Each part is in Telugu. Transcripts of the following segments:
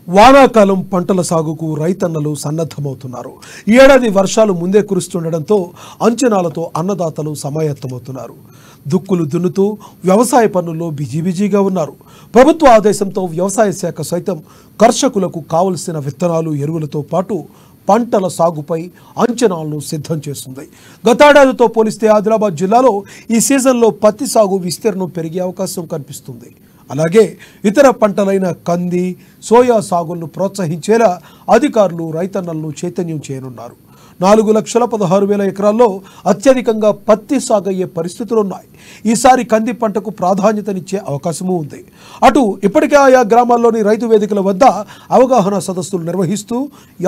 వానాకాలం పంటల సాగుకు రైతన్నలు సన్నద్ధమవుతున్నారు. ఈ ఏడాది వర్షాలు ముందే కురుస్తుండటంతో అంచనాలతో అన్నదాతలు సమాయత్తమవుతున్నారు. దుక్కులు దున్నుతూ వ్యవసాయ పనుల్లో బిజీగా ఉన్నారు. ప్రభుత్వ ఆదేశంతో వ్యవసాయ శాఖ సైతం కర్షకులకు కావలసిన విత్తనాలు, ఎరువులతో పాటు పంటల సాగుపై అంచనాలను సిద్ధం చేస్తుంది. గతేడాదితో పోలిస్తే ఆదిలాబాద్ జిల్లాలో ఈ సీజన్లో పత్తి సాగు విస్తీర్ణం పెరిగే అవకాశం కనిపిస్తుంది. అలాగే ఇతర పంటలైన కంది, సోయా సాగులను ప్రోత్సహించేలా అధికారులు రైతన్నలను చైతన్యం చేయనున్నారు. 4,16,000 ఎకరాల్లో అత్యధికంగా పత్తి సాగయ్యే పరిస్థితులున్నాయి. ఈసారి కంది పంటకు ప్రాధాన్యతనిచ్చే అవకాశమూ ఉంది. అటు ఇప్పటికే ఆయా గ్రామాల్లోని రైతు వేదికల వద్ద అవగాహన సదస్సులు నిర్వహిస్తూ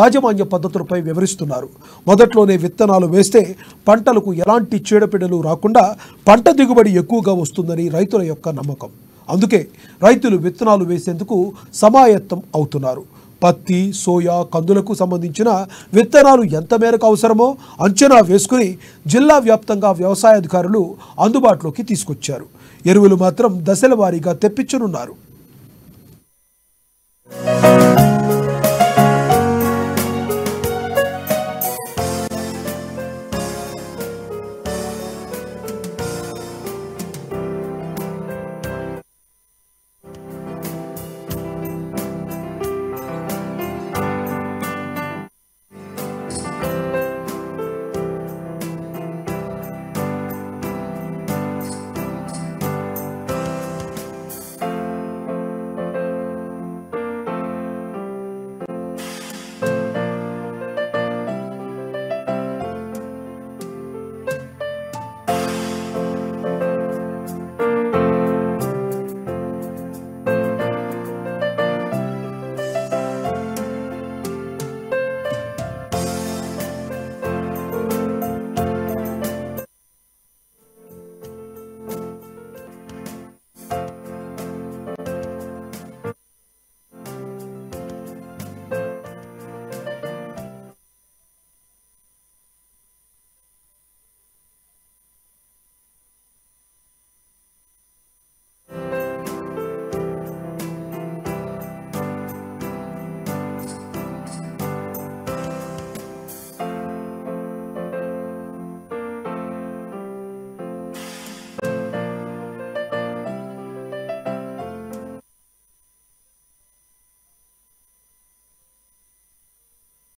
యాజమాన్య పద్ధతులపై వివరిస్తున్నారు. మొదట్లోనే విత్తనాలు వేస్తే పంటలకు ఎలాంటి చీడపీడలు రాకుండా పంట దిగుబడి ఎక్కువగా వస్తుందని రైతుల యొక్క నమ్మకం. అందుకే రైతులు విత్తనాలు వేసేందుకు సమాయత్తం అవుతున్నారు. పత్తి, సోయా, కందులకు సంబంధించిన విత్తనాలు ఎంత మేరకు అవసరమో అంచనా వేసుకుని జిల్లా వ్యాప్తంగా వ్యవసాయ అధికారులు అందుబాటులోకి తీసుకొచ్చారు. ఎరువులు మాత్రం దశల వారీగా తెప్పించనున్నారు.